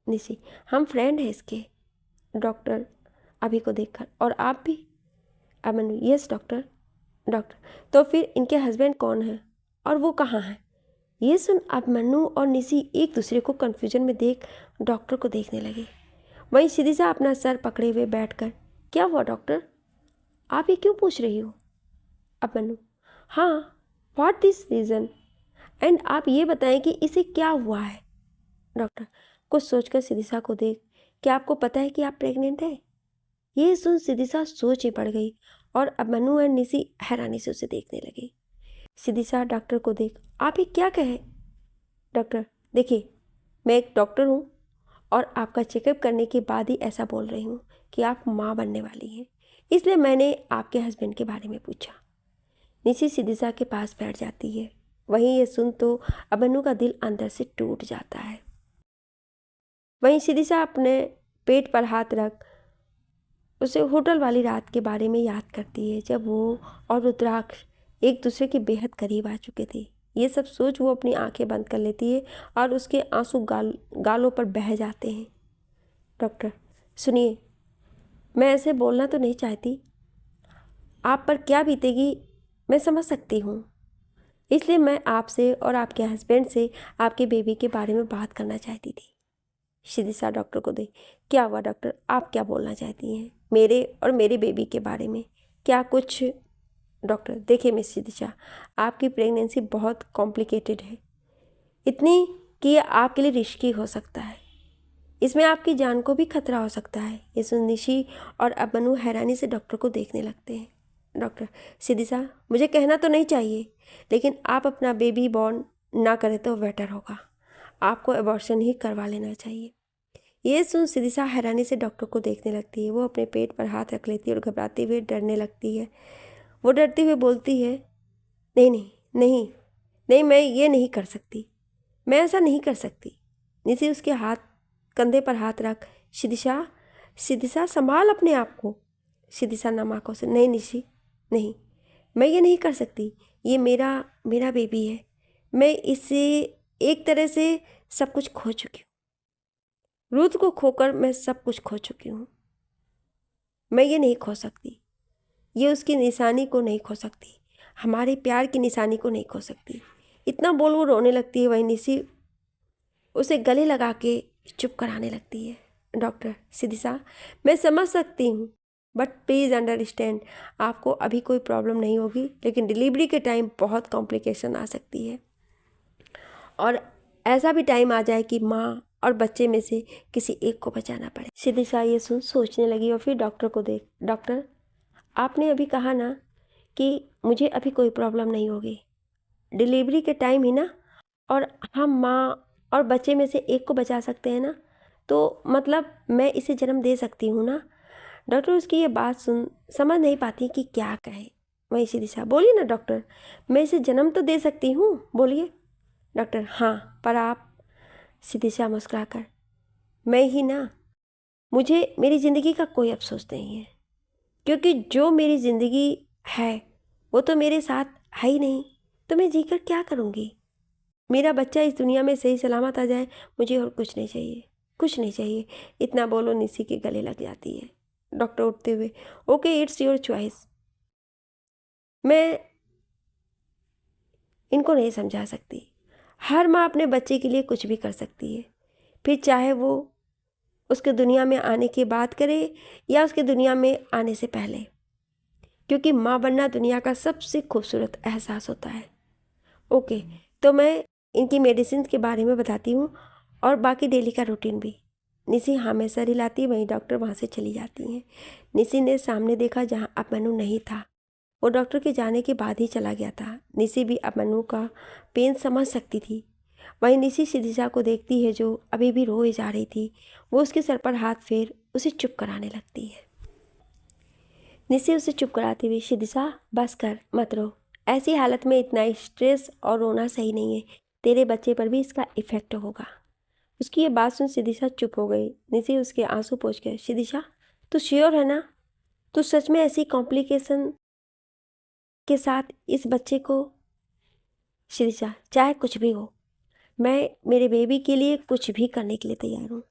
Speaker 1: निशी, हम फ्रेंड हैं इसके। डॉक्टर अभी को देखकर, और आप भी? अब मनु, यस डॉक्टर। डॉक्टर, तो फिर इनके हस्बैंड कौन है और वो कहाँ है? ये सुन अब मनु और निशी एक दूसरे को कन्फ्यूजन में देख डॉक्टर को देखने लगे। वहीं सिदिशा अपना सर पकड़े हुए बैठकर, क्या हुआ डॉक्टर, आप ये क्यों पूछ रही हो? अब मनु, हाँ, व्हाट दिस रीज़न, एंड आप ये बताएं कि इसे क्या हुआ है? डॉक्टर कुछ सोचकर सिदिशा को देख, क्या आपको पता है कि आप प्रेग्नेंट हैं? ये सुन सिदिशा सोच ही पड़ गई और अब मनु और निशी हैरानी से उसे देखने लगे। सिदिशा डॉक्टर को देख, आप ये क्या कहे? डॉक्टर, देखिए, मैं एक डॉक्टर हूँ और आपका चेकअप करने के बाद ही ऐसा बोल रही हूँ कि आप माँ बनने वाली हैं, इसलिए मैंने आपके हस्बैंड के बारे में पूछा। निशी सिदिशा के पास बैठ जाती है। वहीं ये सुन तो अबनु का दिल अंदर से टूट जाता है। वहीं सिदिशा अपने पेट पर हाथ रख उसे होटल वाली रात के बारे में याद करती है, जब वो और रुद्राक्ष एक दूसरे के बेहद करीब आ चुके थे। ये सब सोच वो अपनी आंखें बंद कर लेती है और उसके आंसू गालों पर बह जाते हैं। डॉक्टर सुनिए, मैं ऐसे बोलना तो नहीं चाहती, आप पर क्या बीतेगी मैं समझ सकती हूँ, इसलिए मैं आपसे और आपके हस्बैंड से आपके बेबी के बारे में बात करना चाहती थी। सिदिशा डॉक्टर को दे, क्या हुआ डॉक्टर, आप क्या बोलना चाहती हैं मेरे और मेरे बेबी के बारे में, क्या कुछ? डॉक्टर, देखिए मिस सिदिशा, आपकी प्रेगनेंसी बहुत कॉम्प्लिकेटेड है, इतनी कि ये आपके लिए रिस्की हो सकता है, इसमें आपकी जान को भी खतरा हो सकता है। ये सुन निशी और अबनु हैरानी से डॉक्टर को देखने लगते हैं। डॉक्टर, सिदिशा, मुझे कहना तो नहीं चाहिए, लेकिन आप अपना बेबी बॉर्न ना करें तो बेटर होगा, आपको एबॉर्शन ही करवा लेना चाहिए। ये सुन सिदिशा हैरानी से डॉक्टर को देखने लगती है। वो अपने पेट पर हाथ रख लेती है और घबराते हुए डरने लगती है। वो डरते हुए बोलती है, नहीं नहीं नहीं नहीं, मैं ये नहीं कर सकती, मैं ऐसा नहीं कर सकती। निशी उसके कंधे पर हाथ रख, सिदिशा सिदिशा संभाल अपने आप को। सिदिशा नम आंखों से, नहीं निशी नहीं, मैं ये नहीं कर सकती, ये मेरा बेबी है, मैं इससे एक तरह से सब कुछ खो चुकी हूँ, रुद्र को खोकर मैं सब कुछ खो चुकी हूँ, मैं ये नहीं खो सकती, ये उसकी निशानी को नहीं खो सकती, हमारे प्यार की निशानी को नहीं खो सकती। इतना बोल वो रोने लगती है। वहीं निशी उसे गले लगा के चुप कराने लगती है। डॉक्टर, सिदिशा, मैं समझ सकती हूँ, बट प्लीज़ अंडरस्टैंड, आपको अभी कोई प्रॉब्लम नहीं होगी, लेकिन डिलीवरी के टाइम बहुत कॉम्प्लिकेशन आ सकती है और ऐसा भी टाइम आ जाए कि माँ और बच्चे में से किसी एक को बचाना पड़े। सिदिशा ये सुन सोचने लगी और फिर डॉक्टर को देख, डॉक्टर, आपने अभी कहा ना कि मुझे अभी कोई प्रॉब्लम नहीं होगी, डिलीवरी के टाइम ही ना, और हम माँ और बच्चे में से एक को बचा सकते हैं ना, तो मतलब मैं इसे जन्म दे सकती हूँ ना? डॉक्टर उसकी ये बात सुन समझ नहीं पाती कि क्या कहे। वहीं सिदिशा, बोलिए ना डॉक्टर, मैं इसे जन्म तो दे सकती हूँ, बोलिए। डॉक्टर, हाँ, पर आप? सिदिशा मुस्कुराकर, मैं ही ना, मुझे मेरी ज़िंदगी का कोई अफसोस नहीं है, क्योंकि जो मेरी ज़िंदगी है वो तो मेरे साथ है ही नहीं, तो मैं जीकर क्या करूँगी? मेरा बच्चा इस दुनिया में सही सलामत आ जाए, मुझे और कुछ नहीं चाहिए, कुछ नहीं चाहिए। इतना बोलो निशी के गले लग जाती है। डॉक्टर उठते हुए, ओके, इट्स योर चॉइस, मैं इनको नहीं समझा सकती, हर माँ अपने बच्चे के लिए कुछ भी कर सकती है, फिर चाहे वो उसके दुनिया में आने की बात करे या उसके दुनिया में आने से पहले, क्योंकि माँ बनना दुनिया का सबसे खूबसूरत एहसास होता है। ओके, तो मैं इनकी मेडिसिन के बारे में बताती हूँ और बाकी डेली का रूटीन भी। निशी हाँ में सर हिलाती, वहीं डॉक्टर वहाँ से चली जाती हैं। निशी ने सामने देखा जहाँ अबनु नहीं था, वो डॉक्टर के जाने के बाद ही चला गया था। निशी भी अबनु का पेन समझ सकती थी। वहीं निशी शिदिशा को देखती है जो अभी भी रोए जा रही थी। वो उसके सर पर हाथ फेर उसे चुप कराने लगती है। निशी उसे चुप कराती हुई, शिदिशा बस कर, मत रो। ऐसी हालत में इतना स्ट्रेस और रोना सही नहीं है। तेरे बच्चे पर भी इसका इफेक्ट होगा। उसकी ये बात सुन शिदिशा चुप हो गई। निशी उसके आंसू पोंछ गए। शिदिशा, तू श्योर है ना? तू सच में ऐसी कॉम्प्लिकेशन के साथ इस बच्चे को? शिदिशा, चाहे कुछ भी हो, मैं मेरे बेबी के लिए कुछ भी करने के लिए तैयार हूँ।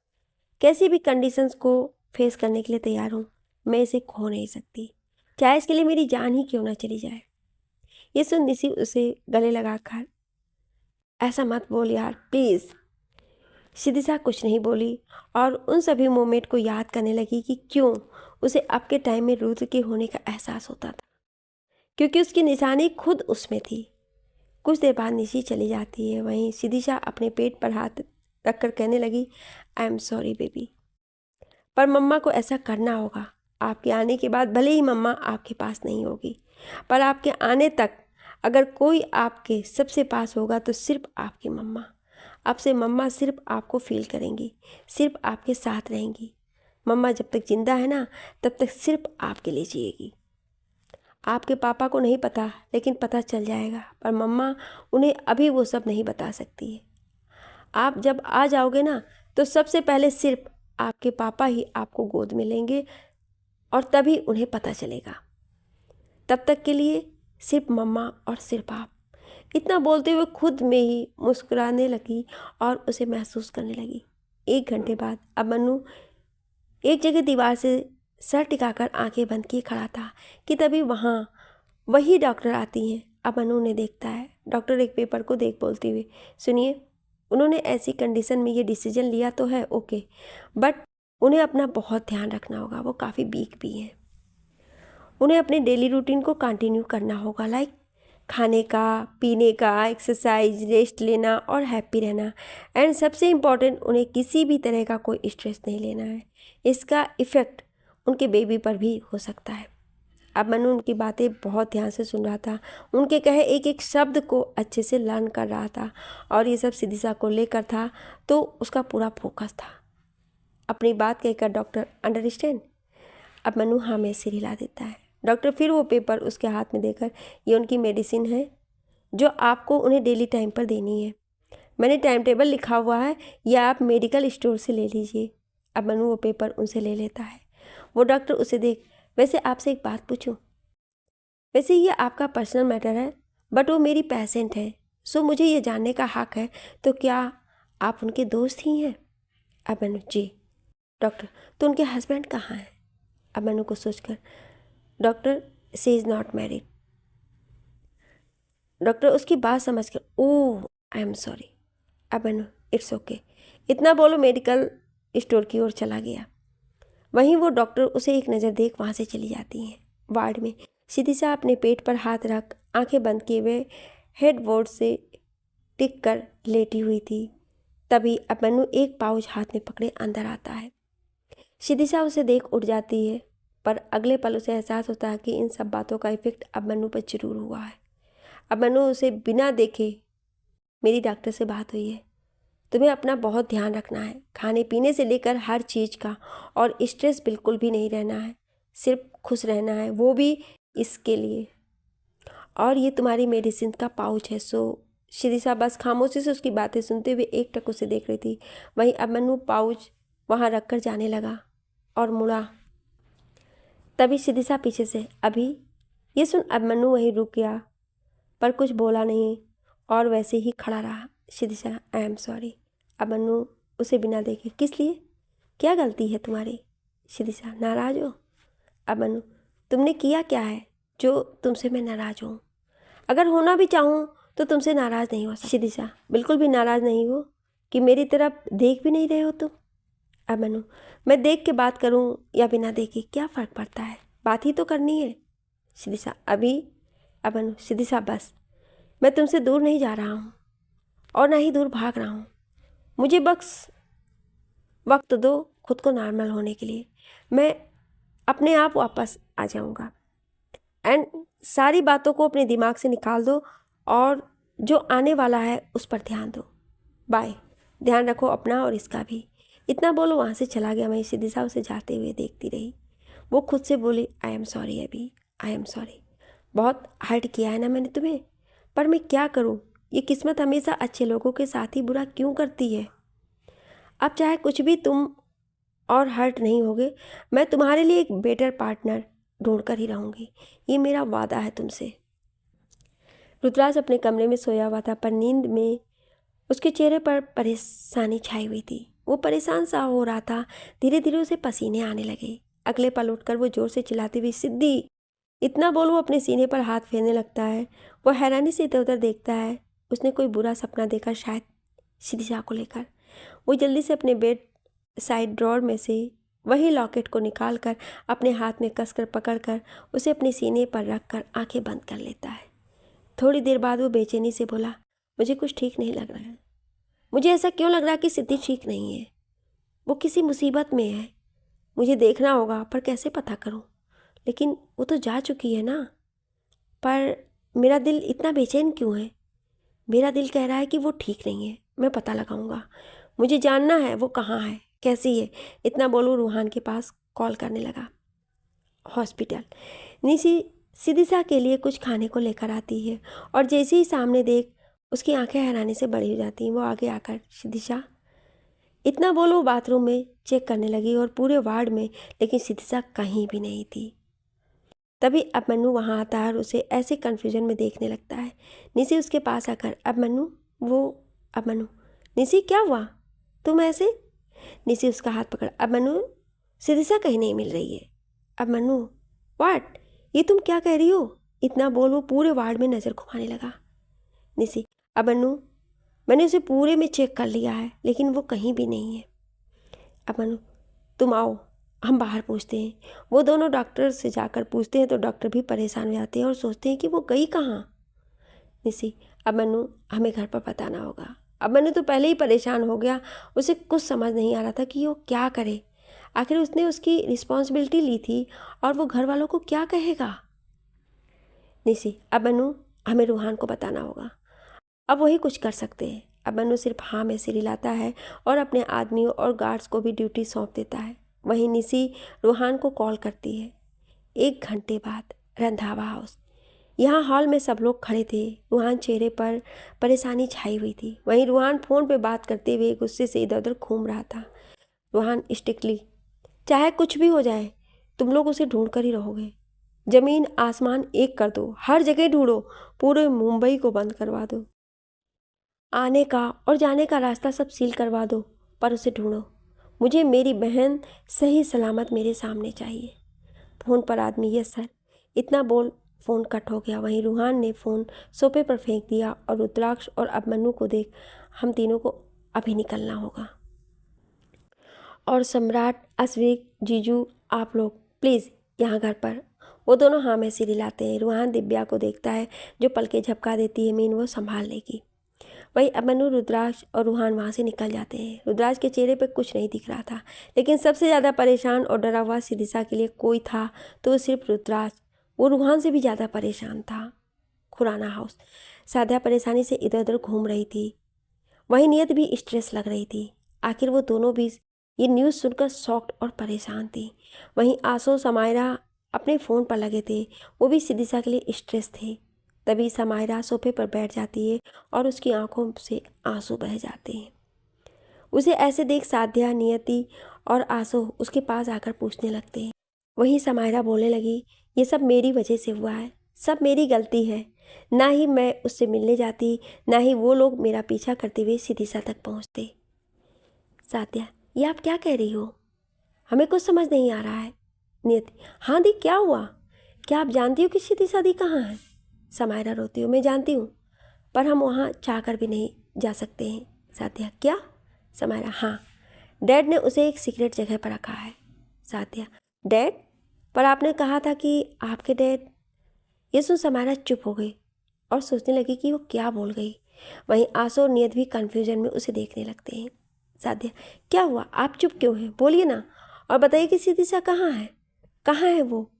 Speaker 1: कैसी भी कंडीशंस को फेस करने के लिए तैयार हूँ। मैं इसे खो नहीं सकती, चाहे इसके लिए मेरी जान ही क्यों ना चली जाए। ये सुन निशी उसे गले लगाकर, ऐसा मत बोल यार प्लीज़। शिदिशा कुछ नहीं बोली और उन सभी मोमेंट को याद करने लगी कि क्यों उसे अब के टाइम में रुद्र के होने का एहसास होता था, क्योंकि उसकी निशानी खुद उसमें थी। कुछ देर बाद निशी चली जाती है। वहीं शिदिशा अपने पेट पर हाथ रखकर कहने लगी, आई एम सॉरी बेबी, पर मम्मा को ऐसा करना होगा। आपके आने के बाद भले ही मम्मा आपके पास नहीं होगी, पर आपके आने तक अगर कोई आपके सबसे पास होगा तो सिर्फ आपकी मम्मा। अब से मम्मा सिर्फ आपको फील करेंगी, सिर्फ आपके साथ रहेंगी। मम्मा जब तक जिंदा है ना, तब तक सिर्फ आपके लिए जिएगी। आपके पापा को नहीं पता, लेकिन पता चल जाएगा, पर मम्मा उन्हें अभी वो सब नहीं बता सकती है। आप जब आ जाओगे ना, तो सबसे पहले सिर्फ आपके पापा ही आपको गोद में लेंगे और तभी उन्हें पता चलेगा। तब तक के लिए सिर्फ मम्मा और सिर्फ आप। इतना बोलते हुए खुद में ही मुस्कुराने लगी और उसे महसूस करने लगी। 1 घंटे बाद अब मन्नू एक जगह दीवार से सर टिकाकर आंखें बंद किए खड़ा था कि तभी वहाँ वही डॉक्टर आती हैं। अब मन्नू उन्हें देखता है। डॉक्टर एक पेपर को देख बोलती हुई, सुनिए, उन्होंने ऐसी कंडीशन में ये डिसीजन लिया तो है, ओके, बट उन्हें अपना बहुत ध्यान रखना होगा। वो काफ़ी वीक भी हैं। उन्हें अपने डेली रूटीन को कंटिन्यू करना होगा, लाइक खाने का, पीने का, एक्सरसाइज, रेस्ट लेना और हैप्पी रहना। एंड सबसे इम्पॉर्टेंट, उन्हें किसी भी तरह का कोई स्ट्रेस नहीं लेना है। इसका इफ़ेक्ट उनके बेबी पर भी हो सकता है। अब मन्नू उनकी बातें बहुत ध्यान से सुन रहा था। उनके कहे एक एक शब्द को अच्छे से लर्न कर रहा था और ये सब शिदिशा को लेकर था, तो उसका पूरा फोकस था। अपनी बात कहकर, डॉक्टर अंडरस्टैंड? अब मन्नू हाँ में सिर हिला देता है। डॉक्टर फिर वो पेपर उसके हाथ में देकर, ये उनकी मेडिसिन है जो आपको उन्हें डेली टाइम पर देनी है। मैंने टाइम टेबल लिखा हुआ है, या आप मेडिकल स्टोर से ले लीजिए। अब मन्नू वो पेपर उनसे ले लेता है। वो डॉक्टर उसे देख, वैसे आपसे एक बात पूछूं? वैसे ये आपका पर्सनल मैटर है, बट वो मेरी पेशेंट है, सो मुझे ये जानने का हक है, तो क्या आप उनके दोस्त ही हैं? अब मन्नू, जी। डॉक्टर, तो उनके हस्बैंड कहाँ हैं? अब मन्नू को सोचकर, doctor, she is not married. Doctor उसकी बात समझकर, ओह आई एम सॉरी। अब मन्नू, इट्स ओके। इतना बोलो मेडिकल स्टोर की ओर चला गया। वहीं वो डॉक्टर उसे एक नज़र देख वहाँ से चली जाती हैं। वार्ड में शिदिशा अपने पेट पर हाथ रख आंखें बंद किए हुए हेडबोर्ड से टिक कर लेटी हुई थी। तभी अब मन्नू एक पाउच हाथ में पकड़े अंदर आता है। शिदिशा उसे देख उठ जाती है, पर अगले पल उसे एहसास होता है कि इन सब बातों का इफेक्ट अब मन्नू पर जरूर हुआ है। अब मन्नू उसे बिना देखे, मेरी डॉक्टर से बात हुई है, तुम्हें अपना बहुत ध्यान रखना है, खाने पीने से लेकर हर चीज़ का, और स्ट्रेस बिल्कुल भी नहीं रहना है, सिर्फ खुश रहना है, वो भी इसके लिए। और ये तुम्हारी मेडिसिन का पाउच है। सो शिदिशा बस खामोशी से उसकी बातें सुनते हुए एक टक उसे देख रही थी। वहीं अब मन्नू पाउच वहाँ रख कर जाने लगा और मुड़ा। तभी शिदिशा पीछे से, अभी। ये सुन अब मन्नू वहीं रुक गया, पर कुछ बोला नहीं और वैसे ही खड़ा रहा। शिदिशा, आई एम सॉरी। अब मन्नू उसे बिना देखे, किस लिए? क्या गलती है तुम्हारी? शिदिशा, नाराज हो? अब मन्नू, तुमने किया क्या है जो तुमसे मैं नाराज हूँ? अगर होना भी चाहूँ तो तुमसे नाराज नहीं हो सकती। शिदिशा, बिल्कुल भी नाराज नहीं हो कि मेरी तरफ देख भी नहीं रहे हो तुम? अब मन्नू, मैं देख के बात करूँ या बिना देखे क्या फ़र्क पड़ता है, बात ही तो करनी है। शिदिशा, अभी। अब मन्नू, शिदिशा बस, मैं तुमसे दूर नहीं जा रहा हूँ और ना ही दूर भाग रहा हूँ। मुझे बस वक्त दो खुद को नॉर्मल होने के लिए, मैं अपने आप वापस आ जाऊँगा। एंड सारी बातों को अपने दिमाग से निकाल दो और जो आने वाला है उस पर ध्यान दो। बाय, ध्यान रखो अपना और इसका भी। इतना बोलो वहाँ से चला गया। वहीं सिद्धिसा उसे जाते हुए देखती रही। वो खुद से बोली, आई एम सॉरी अभी, आई एम सॉरी। बहुत हर्ट किया है ना मैंने तुम्हें, पर मैं क्या करूँ, ये किस्मत हमेशा अच्छे लोगों के साथ ही बुरा क्यों करती है। अब चाहे कुछ भी तुम और हर्ट नहीं होगे, मैं तुम्हारे लिए एक बेटर पार्टनर ढूंढ कर ही रहूँगी, ये मेरा वादा है तुमसे। रुद्राज अपने कमरे में सोया हुआ था, पर नींद में उसके चेहरे पर परेशानी छाई हुई थी। वो परेशान सा हो रहा था। धीरे धीरे उसे पसीने आने लगे। अगले पल उठकर वो जोर से चिल्लाती हुई, सिद्धि, इतना बोल वो अपने सीने पर हाथ फेरने लगता है। वो हैरानी से इधर उधर देखता है। उसने कोई बुरा सपना देखा शायद सिद्धिसा को लेकर। वो जल्दी से अपने बेड साइड ड्रॉर में से वही लॉकेट को निकाल कर अपने हाथ में कसकर पकड़कर उसे अपने सीने पर रख कर आँखें बंद कर लेता है। थोड़ी देर बाद वो बेचैनी से बोला, मुझे कुछ ठीक नहीं लग रहा है। मुझे ऐसा क्यों लग रहा है कि सिद्धि ठीक नहीं है। वो किसी मुसीबत में है। मुझे देखना होगा, पर कैसे पता करूं। लेकिन वो तो जा चुकी है ना। पर मेरा दिल इतना बेचैन क्यों है। मेरा दिल कह रहा है कि वो ठीक नहीं है। मैं पता लगाऊंगा। मुझे जानना है वो कहाँ है, कैसी है। इतना बोलूं रूहान के पास कॉल करने लगा। हॉस्पिटल। निशी सिद्धिसा के लिए कुछ खाने को लेकर आती है और जैसे ही सामने देख उसकी आंखें हैरानी से बड़ी हो जाती हैं। वो आगे आकर, सिद्धिसा, इतना बोलो बाथरूम में चेक करने लगी और पूरे वार्ड में, लेकिन सिद्धिसा कहीं भी नहीं थी। तभी अभिमन्यु वहाँ आता है और उसे ऐसे कन्फ्यूजन में देखने लगता है। निशी उसके पास आकर, अभिमन्यु, निशी क्या हुआ, तुम ऐसे। निशी उसका हाथ पकड़, अभिमन्यु, सिद्धिसा कहीं नहीं मिल रही है। अभिमन्यु, व्हाट, ये तुम क्या कह रही हो। इतना बोल वो पूरे वार्ड में नज़र घुमाने लगा। निशी, अभिमन्यु, मैंने उसे पूरे में चेक कर लिया है, लेकिन वो कहीं भी नहीं है। अभिमन्यु, तुम आओ, हम बाहर पूछते हैं। वो दोनों डॉक्टर से जाकर पूछते हैं तो डॉक्टर भी परेशान हो जाते हैं और सोचते हैं कि वो गई कहाँ। निशी, अभिमन्यु, हमें घर पर बताना होगा। अभिमन्यु तो पहले ही परेशान हो गया। उसे कुछ समझ नहीं आ रहा था कि वो क्या करे। आखिर उसने उसकी रिस्पॉन्सिबिलिटी ली थी और वो घर वालों को क्या कहेगा। निशी, अभिमन्यु, हमें रूहान को बताना होगा। अब वही कुछ कर सकते हैं। अभिमन्यु सिर्फ हाँ में सिर हिलाता है और अपने आदमियों और गार्ड्स को भी ड्यूटी सौंप देता है। वहीं निशी रूहान को कॉल करती है। 1 घंटे बाद रंधावा हाउस। यहाँ हॉल में सब लोग खड़े थे। रूहान चेहरे पर परेशानी छाई हुई थी। वहीं रूहान फ़ोन पे बात करते हुए गुस्से से इधर उधर घूम रहा था। रूहान स्ट्रिक्टली, चाहे कुछ भी हो जाए, तुम लोग उसे ढूंढ कर ही रहोगे। ज़मीन आसमान एक कर दो, हर जगह ढूंढो, पूरे मुंबई को बंद करवा दो, आने का और जाने का रास्ता सब सील करवा दो, पर उसे ढूंढो। मुझे मेरी बहन सही सलामत मेरे सामने चाहिए। फ़ोन पर आदमी, यस सर। इतना बोल फ़ोन कट हो गया। वहीं रूहान ने फ़ोन सोफे पर फेंक दिया और रुद्राक्ष और अभिमन्यु को देख, हम तीनों को अभी निकलना होगा। और सम्राट, अश्विक, जीजू, आप लोग प्लीज़ यहाँ घर पर। वो दोनों हाँ में सिर हिलाते हैं। रूहान दिव्या को देखता है जो पलके झपका देती है, मीन वो संभाल लेगी। वहीं अभिमन्यु, रुद्राक्ष और रूहान वहाँ से निकल जाते हैं। रुद्राक्ष के चेहरे पर कुछ नहीं दिख रहा था, लेकिन सबसे ज़्यादा परेशान और डरा हुआ सिद्धिसा के लिए कोई था तो सिर्फ रुद्राक्ष। वो रूहान से भी ज़्यादा परेशान था। खुराना हाउस। साध्या परेशानी से इधर उधर घूम रही थी। वहीं नियत भी स्ट्रेस लग रही थी। आखिर वो दोनों भी ये न्यूज़ सुनकर शॉक्ड और परेशान थी। वहीं आसो, समायरा अपने फ़ोन पर लगे थे। वो भी सिद्धिसा के लिए स्ट्रेस थे। तभी समायरा सोफे पर बैठ जाती है और उसकी आंखों से आंसू बह जाते हैं। उसे ऐसे देख साध्या, नियति और आसो उसके पास आकर पूछने लगते हैं। वहीं समायरा बोलने लगी, ये सब मेरी वजह से हुआ है, सब मेरी गलती है। ना ही मैं उससे मिलने जाती, ना ही वो लोग मेरा पीछा करते हुए सिद्धिसा तक पहुँचते। साध्या, ये आप क्या कह रही हो, हमें कुछ समझ नहीं आ रहा है। नियति, हाँ दी, क्या हुआ, क्या आप जानती हो कि सिद्धिसा दी कहाँ है। समायरा रोती हूँ, मैं जानती हूँ, पर हम वहाँ चाहकर भी नहीं जा सकते हैं। साध्या, क्या। समायरा, हाँ, डैड ने उसे एक सीक्रेट जगह पर रखा है। साध्या, डैड, पर आपने कहा था कि आपके डैड। ये सुन समायरा चुप हो गई और सोचने लगी कि वो क्या बोल गई। वहीं आसो और नियत भी कन्फ्यूजन में उसे देखने लगते हैं। साध्या, क्या हुआ, आप चुप क्यों हैं, बोलिए ना, और बताइए कि सिद्धिसा कहाँ है, कहाँ है वो।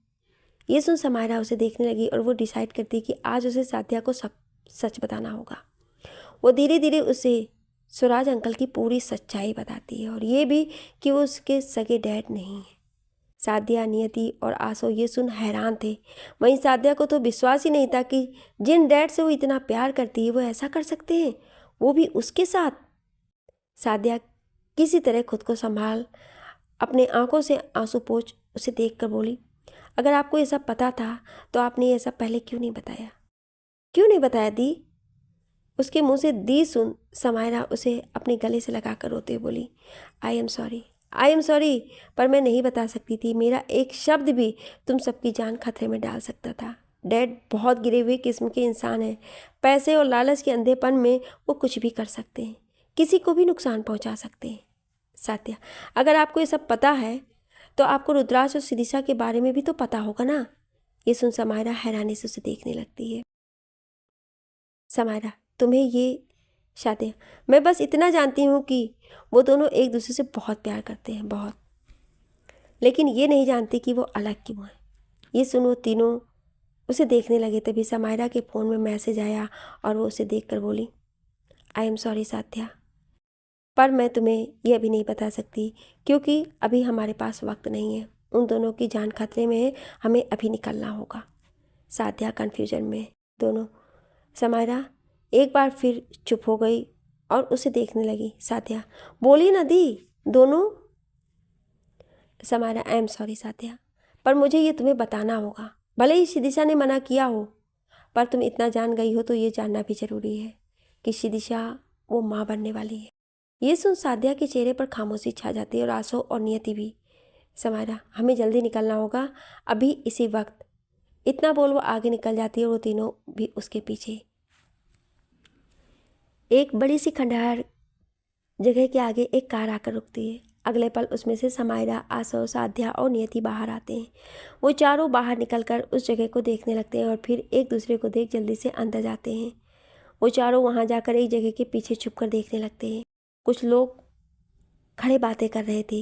Speaker 1: ये सुन समायरा उसे देखने लगी और वो डिसाइड करती कि आज उसे साध्या को सब सच बताना होगा। वो धीरे धीरे उसे स्वराज अंकल की पूरी सच्चाई बताती है और ये भी कि वो उसके सगे डैड नहीं है। सादिया, नियति और आसो ये सुन हैरान थे। वहीं सादिया को तो विश्वास ही नहीं था कि जिन डैड से वो इतना प्यार करती है वो ऐसा कर सकते हैं, वो भी उसके साथ। सादिया किसी तरह खुद को संभाल अपने आंखों से आंसू पोंछ उसे देखकर बोली, अगर आपको ये सब पता था तो आपने ये सब पहले क्यों नहीं बताया? क्यों नहीं बताया दी? उसके मुंह से दी सुन समायरा उसे अपने गले से लगाकर रोते हुए बोली, I am sorry, I am sorry, पर मैं नहीं बता सकती थी। मेरा एक शब्द भी तुम सबकी जान खतरे में डाल सकता था। डैड बहुत गिरे हुए किस्म के इंसान हैं। पैसे और लालच के अंधेपन में वो कुछ भी कर सकते हैं, किसी को भी नुकसान पहुंचा सकते हैं। सात्या, अगर आपको ये सब पता है तो आपको रुद्राक्ष और शिरीषा के बारे में भी तो पता होगा ना। ये सुन समायरा हैरानी से उसे देखने लगती है। समायरा, तुम्हें ये शादी, मैं बस इतना जानती हूँ कि वो दोनों एक दूसरे से बहुत प्यार करते हैं, बहुत, लेकिन ये नहीं जानती कि वो अलग क्यों हैं। ये सुन वो तीनों उसे देखने लगे। तभी समायरा के फ़ोन में मैसेज आया और वो उसे देखकर बोली, आई एम सॉरी सात्या, पर मैं तुम्हें ये अभी नहीं बता सकती क्योंकि अभी हमारे पास वक्त नहीं है। उन दोनों की जान खतरे में है, हमें अभी निकलना होगा। सात्या कन्फ्यूजन में दोनों। समायरा एक बार फिर चुप हो गई और उसे देखने लगी। सात्या, बोली ना दी, दोनों। समायरा, आई एम सॉरी सात्या, पर मुझे ये तुम्हें बताना होगा। भले ही शिदिशा ने मना किया हो, पर तुम इतना जान गई हो तो ये जानना भी जरूरी है कि शिदिशा वो माँ बनने वाली है। ये सुन साध्या के चेहरे पर खामोशी छा जाती है और आंसू और नियति भी। समायरा, हमें जल्दी निकलना होगा, अभी इसी वक्त। इतना बोल वो आगे निकल जाती है और वो तीनों भी उसके पीछे। एक बड़ी सी खंडहर जगह के आगे एक कार आकर रुकती है। अगले पल उसमें से समायरा, आसो, साध्या और नियति बाहर आते हैं। वो चारों बाहर निकलकर उस जगह को देखने लगते हैं और फिर एक दूसरे को देख जल्दी से अंदर जाते हैं। वो चारों वहाँ जाकर एक जगह के पीछे छुपकर देखने लगते हैं। कुछ लोग खड़े बातें कर रहे थे,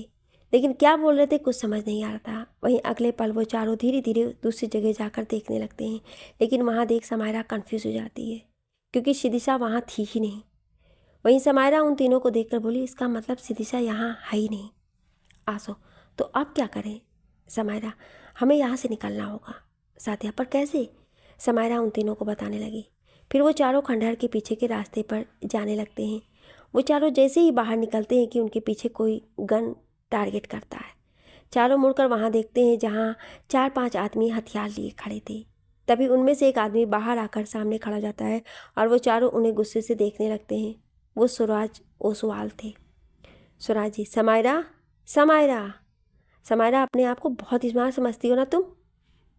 Speaker 1: लेकिन क्या बोल रहे थे कुछ समझ नहीं आ रहा था। वहीं अगले पल वो चारों धीरे धीरे दूसरी जगह जाकर देखने लगते हैं, लेकिन वहाँ देख समायरा कन्फ्यूज हो जाती है क्योंकि शिदिशा वहाँ थी ही नहीं। वहीं समायरा उन तीनों को देखकर बोली, इसका मतलब शिदिशा यहाँ है ही नहीं। आसो, तो अब क्या करें? समायरा, हमें यहाँ से निकलना होगा। साथिया, पर कैसे? समायरा उन तीनों को बताने लगी। फिर वो चारों खंडहर के पीछे के रास्ते पर जाने लगते हैं। वो चारों जैसे ही बाहर निकलते हैं कि उनके पीछे कोई गन टारगेट करता है। चारों मुड़कर वहाँ देखते हैं जहाँ 4-5 आदमी हथियार लिए खड़े थे। तभी उनमें से एक आदमी बाहर आकर सामने खड़ा हो जाता है और वो चारों उन्हें गुस्से से देखने लगते हैं। वो स्वराज ओसवाल थे। स्वराज जी, समायरा, समायरा, समायरा, अपने आप को बहुत स्मार्ट समझती हो ना तुम,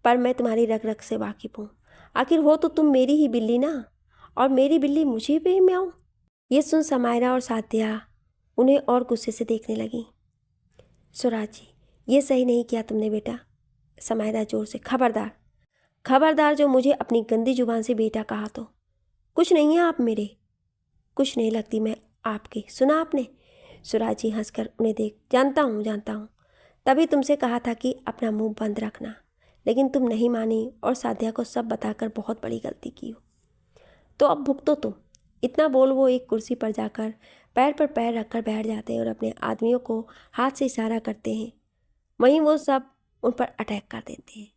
Speaker 1: पर मैं तुम्हारी रग रग से वाकिफ़ हूँ। आखिर हो तो तुम मेरी ही बिल्ली ना, और मेरी बिल्ली मुझे पे म्याऊं। ये सुन समायरा और साध्या उन्हें और गुस्से से देखने लगी। स्वराज जी, ये सही नहीं किया तुमने बेटा। समायरा जोर से, खबरदार, खबरदार, जो मुझे अपनी गंदी जुबान से बेटा कहा तो। कुछ नहीं है आप मेरे, कुछ नहीं लगती मैं आपकी, सुना आपने? स्वराज जी हंसकर उन्हें देख, जानता हूँ, जानता हूँ, तभी तुमसे कहा था कि अपना मुंह बंद रखना, लेकिन तुम नहीं मानी और साध्या को सब बताकर बहुत बड़ी गलती की हो। तो अब भुगतो तुम। इतना बोल वो एक कुर्सी पर जाकर पैर पर पैर रखकर बैठ जाते हैं और अपने आदमियों को हाथ से इशारा करते हैं। वहीं वो सब उन पर अटैक कर देते हैं।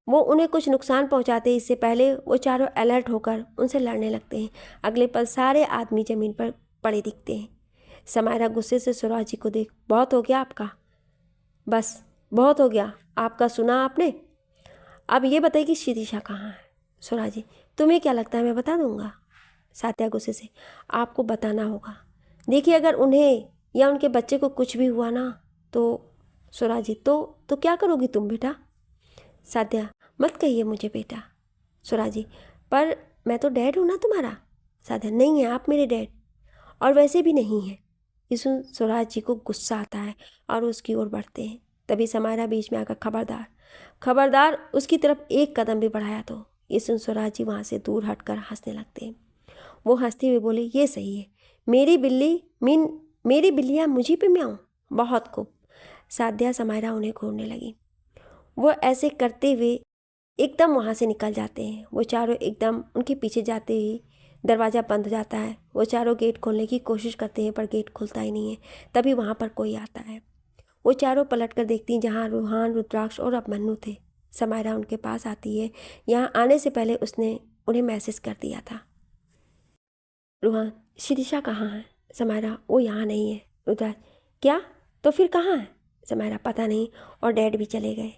Speaker 1: वो उन्हें कुछ नुकसान पहुंचाते इससे पहले वो चारों अलर्ट होकर उनसे लड़ने लगते हैं। अगले पल सारे आदमी ज़मीन पर पड़े दिखते हैं। समायरा गुस्से से स्वराज जी को देख, बहुत हो गया आपका, बस बहुत हो गया आपका, सुना आपने? अब ये बताइए कि शिरीषा कहाँ है? स्वराज जी, तुम्हें क्या लगता है मैं बता दूंगा? सात्या गुस्से से, आपको बताना होगा। देखिए, अगर उन्हें या उनके बच्चे को कुछ भी हुआ ना तो। स्वराज जी, तो क्या करोगी तुम बेटा? साध्या, मत कहिए मुझे बेटा। स्वराज जी, पर मैं तो डैड हूँ ना तुम्हारा। साध्या, नहीं है आप मेरे डैड, और वैसे भी नहीं है। इस स्वराज जी को गुस्सा आता है और उसकी ओर बढ़ते हैं। तभी समायरा बीच में आकर, खबरदार, खबरदार, उसकी तरफ एक कदम भी बढ़ाया तो। ये सुन स्वराज जी वहाँ से दूर हटकर हंसने लगते हैं। वो हंसते हुए बोले, ये सही है, मेरी बिल्ली मेरी बिल्लियाँ मुझी पे म्याऊं, बहुत खूब। साध्या, समायरा उन्हें घूरने लगी। वो ऐसे करते हुए एकदम वहाँ से निकल जाते हैं। वो चारों एकदम उनके पीछे जाते ही दरवाज़ा बंद हो जाता है। वो चारों गेट खोलने की कोशिश करते हैं पर गेट खुलता ही नहीं है। तभी वहाँ पर कोई आता है। वो चारों पलट कर देखती हैं जहाँ रूहान, रुद्राक्ष और अभिमन्यु थे। समायरा उनके पास आती है। यहाँ आने से पहले उसने उन्हें मैसेज कर दिया था। रूहान, शिरीषा कहाँ है? समायरा, वो यहाँ नहीं है। रुद्राक्ष, क्या? तो फिर कहाँ है? समायरा, पता नहीं, और डैड भी चले गए।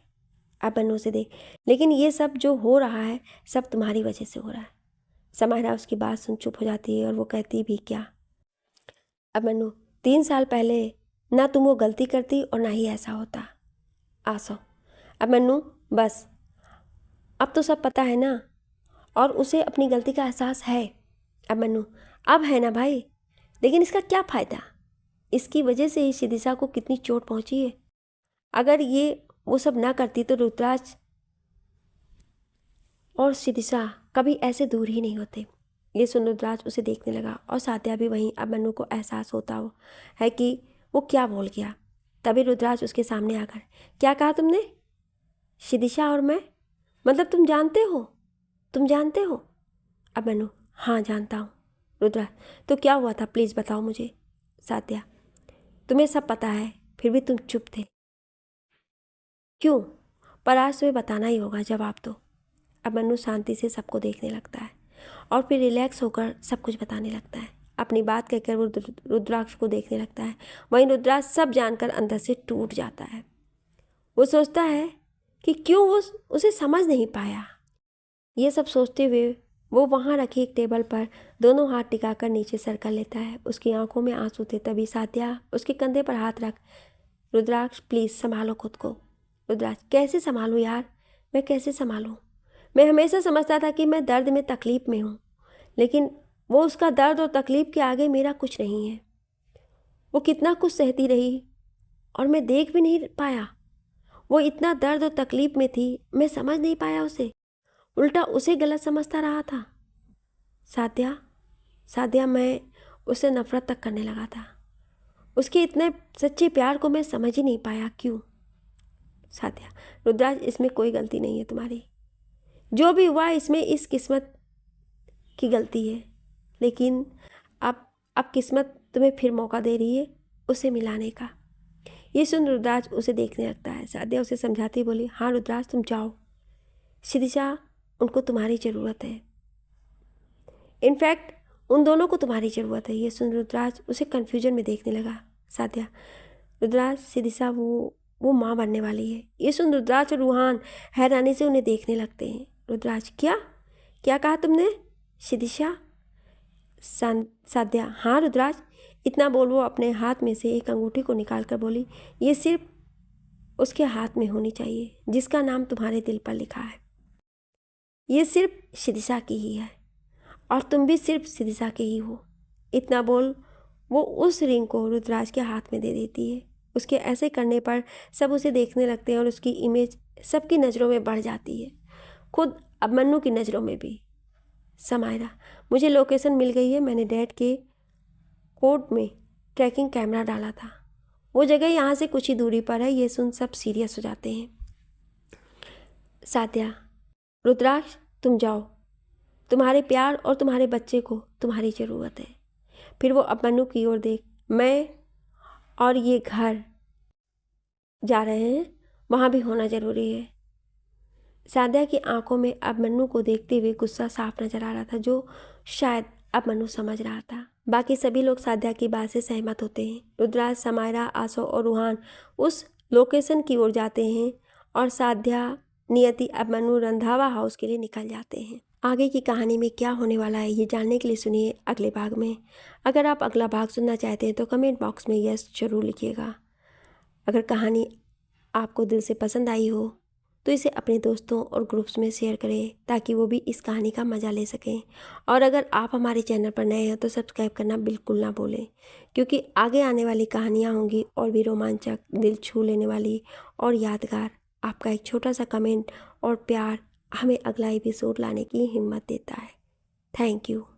Speaker 1: अभिमन्यु से देख, लेकिन ये सब जो हो रहा है सब तुम्हारी वजह से हो रहा है। समायरा उसकी बात सुन चुप हो जाती है और वो कहती भी क्या? अभिमन्यु, 3 साल पहले ना तुम वो गलती करती और ना ही ऐसा होता। आसो। अभिमन्यु, बस अब तो सब पता है ना, और उसे अपनी गलती का एहसास है। अभिमन्यु, अब है ना भाई, लेकिन इसका क्या फ़ायदा? इसकी वजह से ही शिदिशा को कितनी चोट पहुंची है। अगर ये वो सब ना करती तो रुद्राक्ष और शिदिशा कभी ऐसे दूर ही नहीं होते। ये सुन रुद्राक्ष उसे देखने लगा और सात्या भी वहीं। अभिमन्यु को एहसास होता है कि वो क्या बोल गया। तभी रुद्राक्ष उसके सामने आकर, क्या कहा तुमने? शिदिशा और मैं? मतलब तुम जानते हो? तुम जानते हो? अभिमन्यु, हाँ जानता हूँ। रुद्राक्ष, तो क्या हुआ था, प्लीज़ बताओ मुझे। सात्या, तुम्हें सब पता है फिर भी तुम चुप थे, क्यों? पर आज तुम्हें बताना ही होगा, जवाब दो। अभिमन्यु शांति से सबको देखने लगता है और फिर रिलैक्स होकर सब कुछ बताने लगता है। अपनी बात कहकर वो रुद्राक्ष को देखने लगता है। वहीं रुद्राक्ष सब जानकर अंदर से टूट जाता है। वो सोचता है कि क्यों वो उसे समझ नहीं पाया। ये सब सोचते हुए वो वहाँ रखी एक टेबल पर दोनों हाथ टिकाकर नीचे सर कर लेता है। उसकी आंखों में आंसू थे। तभी सात्या उसके कंधे पर हाथ रख, रुद्राक्ष प्लीज़ संभालो खुद को। रुद्राक्ष, कैसे संभालूँ यार, मैं कैसे संभालूँ? मैं हमेशा समझता था कि मैं दर्द में तकलीफ़ में हूँ, लेकिन वो उसका दर्द और तकलीफ़ के आगे मेरा कुछ नहीं है। वो कितना कुछ सहती रही और मैं देख भी नहीं पाया। वो इतना दर्द और तकलीफ़ में थी, मैं समझ नहीं पाया उसे, उल्टा उसे गलत समझता रहा था। सात्या, मैं उससे नफ़रत तक करने लगा था। उसके इतने सच्चे प्यार को मैं समझ ही नहीं पाया, क्यों? सात्या, रुद्राक्ष, इसमें कोई गलती नहीं है तुम्हारी। जो भी हुआ इसमें इस किस्मत की गलती है, लेकिन अब किस्मत तुम्हें फिर मौका दे रही है उसे मिलाने का। ये सुन रुद्राक्ष उसे देखने लगता है। सात्या उसे समझाती बोली, हाँ रुद्राक्ष, तुम जाओ, शिदिशा उनको तुम्हारी ज़रूरत है, इनफैक्ट उन दोनों को तुम्हारी ज़रूरत है। ये सुन रुद्राक्ष उसे कन्फ्यूजन में देखने लगा। सात्या, रुद्राक्ष, शिदिशा वो माँ बनने वाली है। ये सुन रुद्राक्ष और रूहान हैरानी से उन्हें देखने लगते हैं। रुद्राक्ष, क्या कहा तुमने? शिदिशा? सात्या, हाँ रुद्राक्ष। इतना बोल वो अपने हाथ में से एक अंगूठी को निकाल कर बोली, ये सिर्फ उसके हाथ में होनी चाहिए जिसका नाम तुम्हारे दिल पर लिखा है। ये सिर्फ शिदिशा की ही है और तुम भी सिर्फ शिदिशा के ही हो। इतना बोल वो उस रिंग को रुद्राक्ष के हाथ में दे देती है। उसके ऐसे करने पर सब उसे देखने लगते हैं और उसकी इमेज सबकी नज़रों में बढ़ जाती है, खुद अभिमन्यु की नज़रों में भी। समायरा, मुझे लोकेशन मिल गई है। मैंने डैड के कोर्ट में ट्रैकिंग कैमरा डाला था, वो जगह यहाँ से कुछ ही दूरी पर है। ये सुन सब सीरियस हो जाते हैं। सात्या, रुद्राक्ष तुम जाओ, तुम्हारे प्यार और तुम्हारे बच्चे को तुम्हारी ज़रूरत है। फिर वो अभिमन्यु की ओर देख, मैं और ये घर जा रहे हैं, वहाँ भी होना ज़रूरी है। सात्या की आंखों में अभिमन्यु को देखते हुए गुस्सा साफ नजर आ रहा था, जो शायद अभिमन्यु समझ रहा था। बाकी सभी लोग सात्या की बात से सहमत होते हैं। रुद्राक्ष, समायरा, आसो और रूहान उस लोकेशन की ओर जाते हैं और सात्या, नियति, अभिमन्यु रंधावा हाउस के लिए निकल जाते हैं। आगे की कहानी में क्या होने वाला है ये जानने के लिए सुनिए अगले भाग में। अगर आप अगला भाग सुनना चाहते हैं तो कमेंट बॉक्स में यस जरूर लिखिएगा। अगर कहानी आपको दिल से पसंद आई हो तो इसे अपने दोस्तों और ग्रुप्स में शेयर करें ताकि वो भी इस कहानी का मज़ा ले सकें। और अगर आप हमारे चैनल पर नए हैं तो सब्सक्राइब करना बिल्कुल ना भूलें, क्योंकि आगे आने वाली कहानियाँ होंगी और भी रोमांचक, दिल छू लेने वाली और यादगार। आपका एक छोटा सा कमेंट और प्यार हमें अगला एपिसोड लाने की हिम्मत देता है। Thank you.